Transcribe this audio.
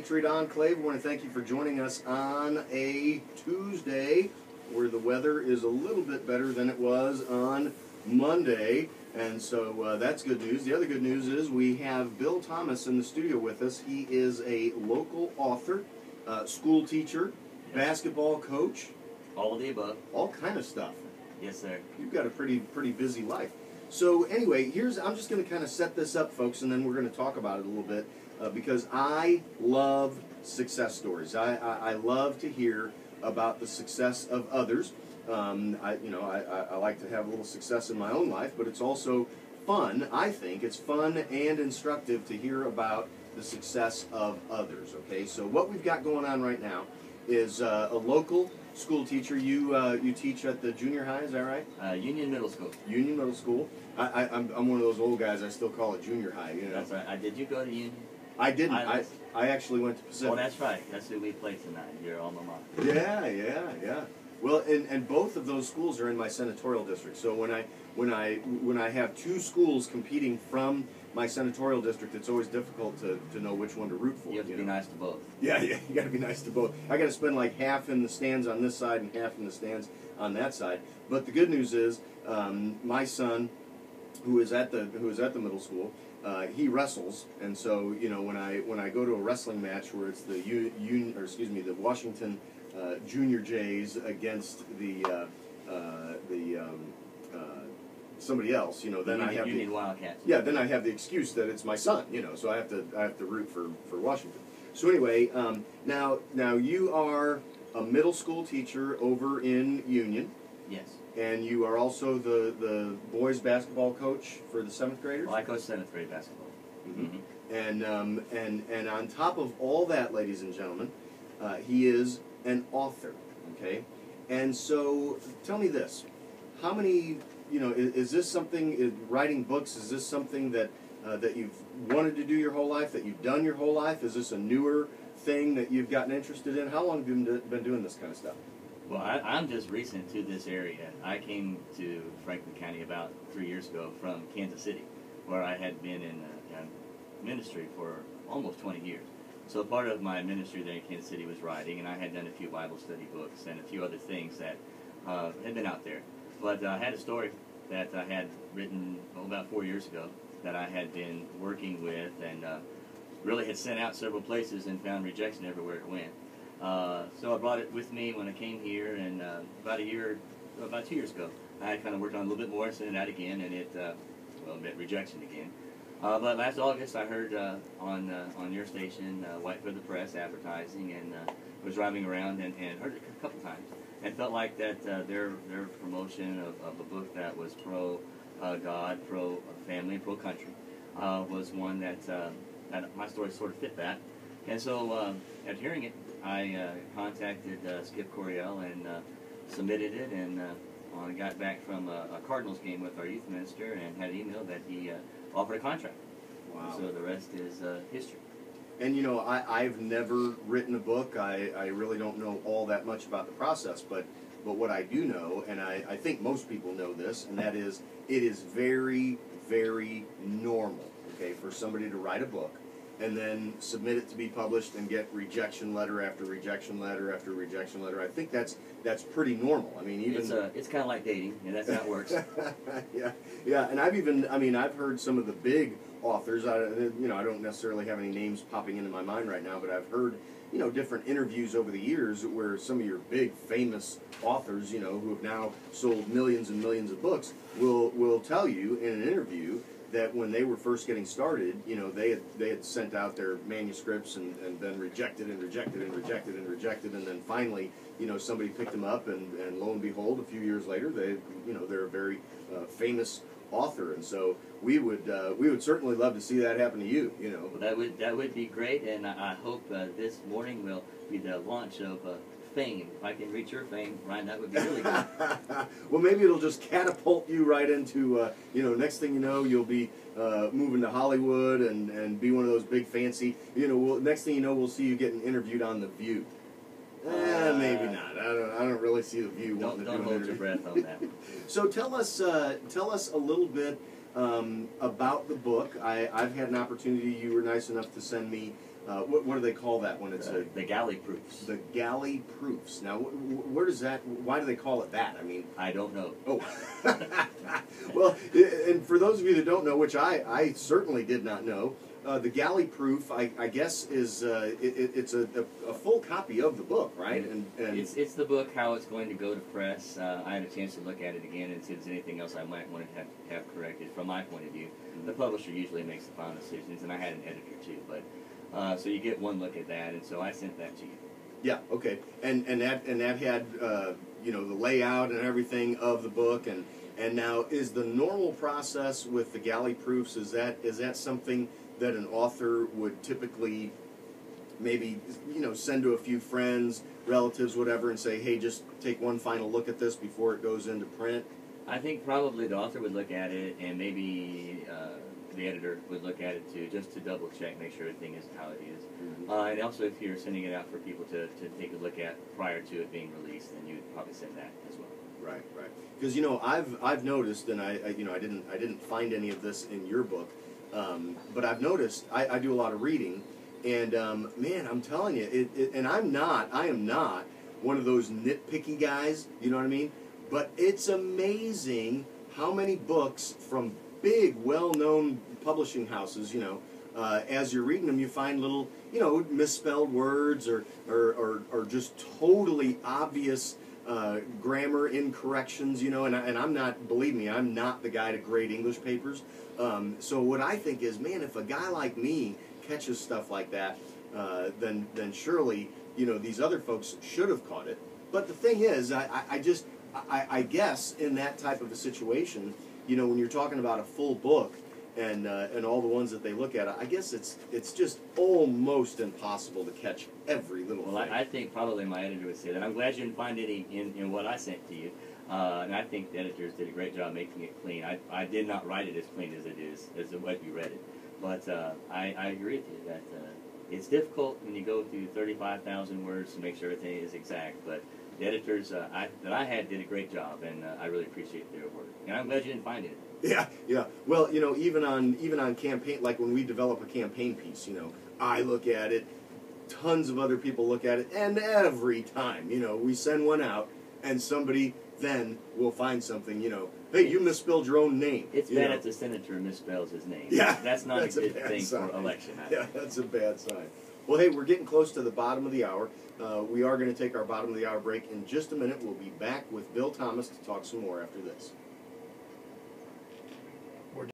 Patriot Enclave. I want to thank you for joining us on a Tuesday where the weather is a little bit better than it was on Monday, and so that's good news. The other good news is we have Bill Thomas in the studio with us. He is a local author, school teacher, basketball coach. All of the above. All kind of stuff. Yes, sir. You've got a pretty busy life. So anyway, I'm just going to kind of set this up, folks, and then we're going to talk about it a little bit because I love success stories. I love to hear about the success of others. I like to have a little success in my own life, but it's also fun. I think it's fun and instructive to hear about the success of others. Okay, so what we've got going on right now is a local school teacher. You teach at the junior high, is that right? Union Middle School. Union Middle School. I'm one of those old guys. I still call it junior high. You know. That's right. Did you go to Union? I didn't. I actually went to Pacific. Oh, that's right. That's who we played tonight. Your alma mater. Yeah. Well, and both of those schools are in my senatorial district. So when I have two schools competing from my senatorial district, it's always difficult to know which one to root for. You have to be nice to both. Yeah, you got to be nice to both. I got to spend like half in the stands on this side and half in the stands on that side. But the good news is, my son, who is at the middle school, he wrestles, and so when I go to a wrestling match where it's the the Washington Junior Jays against the somebody else, then I have Union Wildcats. Yeah, then I have the excuse that it's my son, so I have to root for Washington. So anyway, now you are a middle school teacher over in Union. Yes. And you are also the boys basketball coach for the 7th graders? Well, I coach 7th grade basketball. Mm-hmm. And on top of all that, ladies and gentlemen, he is an author, okay? And so tell me this, how many, is this something, writing books, is this something that you've wanted to do your whole life, that you've done your whole life? Is this a newer thing that you've gotten interested in? How long have you been doing this kind of stuff? Well, I'm just recent to this area. I came to Franklin County about 3 years ago from Kansas City, where I had been in ministry for almost 20 years. So part of my ministry there in Kansas City was writing, and I had done a few Bible study books and a few other things that had been out there. But I had a story that I had written about 4 years ago that I had been working with and really had sent out several places and found rejection everywhere it went. So I brought it with me when I came here, and about 2 years ago, I had kind of worked on it a little bit more, sent it out again, and it met rejection again. But last August, I heard on your station, White Feather Press advertising, and was driving around and heard it a couple times, and felt like that their promotion of a book that was pro God, pro family, and pro country was one that my story sort of fit that. And so after hearing it, I contacted Skip Coryell and submitted it, and got back from a Cardinals game with our youth minister and had an email that he offered a contract. Wow. So the rest is history. And I've never written a book. I really don't know all that much about the process, but what I do know, and I think most people know this, and that is it is very, very normal, okay, for somebody to write a book and then submit it to be published and get rejection letter after rejection letter after rejection letter. I think that's pretty normal. I mean, even it's kind of like dating, and that's how it works. yeah. And I've heard some of the big authors. I don't necessarily have any names popping into my mind right now, but I've heard different interviews over the years where some of your big famous authors, who have now sold millions and millions of books, will tell you in an interview that when they were first getting started, they had sent out their manuscripts and been rejected and rejected and rejected and rejected, and then finally, somebody picked them up, and lo and behold, a few years later, they're a very famous author, and so we would certainly love to see that happen to you. Well, that would be great, and I hope this morning will be the launch of fame. If I can reach your fame, Ryan, that would be really good. Well, maybe it'll just catapult you right into, next thing you know, you'll be moving to Hollywood and be one of those big fancy, next thing you know, we'll see you getting interviewed on The View. Maybe not. I don't really see The View wanting to do an interview. Don't hold your breath on that one. So tell us a little bit about the book. I've had an opportunity. You were nice enough to send me What do they call that when it's the galley proofs. the galley proofs? Now, where does that? Why do they call it that? I mean, I don't know. oh, well, and for those of you that don't know, which I certainly did not know, the galley proof, I guess, is it's a full copy of the book, right? And It's the book, how it's going to go to press. I had a chance to look at it again and see if there's anything else I might want to have corrected from my point of view. The publisher usually makes the final decisions, and I had an editor too. But so you get one look at that, and so I sent that to you. yeah, okay, and that had you know, the layout and everything of the book, and now is the normal process with the galley proofs, is that something that an author would typically maybe, you know, send to a few friends, relatives, whatever, and say, hey, just take one final look at this before it goes into print? I think probably the author would look at it, and maybe the editor would look at it too, just to double check, make sure everything is how it is. Mm-hmm. And also, if you're sending it out for people to take a look at prior to it being released, then you would probably send that as well. Right, right. Because, you know, I've noticed, and I you know, I didn't find any of this in your book, but I've noticed I do a lot of reading, and man, I'm telling you, and I am not one of those nitpicky guys. You know what I mean? But it's amazing how many books from big, well-known publishing houses, you know, as you're reading them, you find little, you know, misspelled words or just totally obvious grammar incorrections, you know, and I'm not, believe me, I'm not the guy to grade English papers. So what I think is, man, if a guy like me catches stuff like that, then surely, you know, these other folks should have caught it. But the thing is, I guess in that type of a situation, you know, when you're talking about a full book and all the ones that they look at, I guess it's just almost impossible to catch every little thing. Well, I think probably my editor would say that. I'm glad you didn't find any in what I sent to you. And I think the editors did a great job making it clean. I did not write it as clean as it is, as the way you read it. But I agree with you that it's difficult when you go through 35,000 words to make sure everything is exact. But the editors that I had did a great job, and I really appreciate their work. And I'm glad you didn't find it. Yeah, yeah. Well, you know, even on campaign, like when we develop a campaign piece, you know, I look at it, tons of other people look at it, and every time, you know, we send one out, and somebody then will find something, you know, hey, you misspelled your own name. It's bad if the senator misspells his name. Yeah, that's not a good thing sign for election. Yeah, that's a bad sign. Well, hey, we're getting close to the bottom of the hour. We are going to take our bottom of the hour break in just a minute. We'll be back with Bill Thomas to talk some more after this.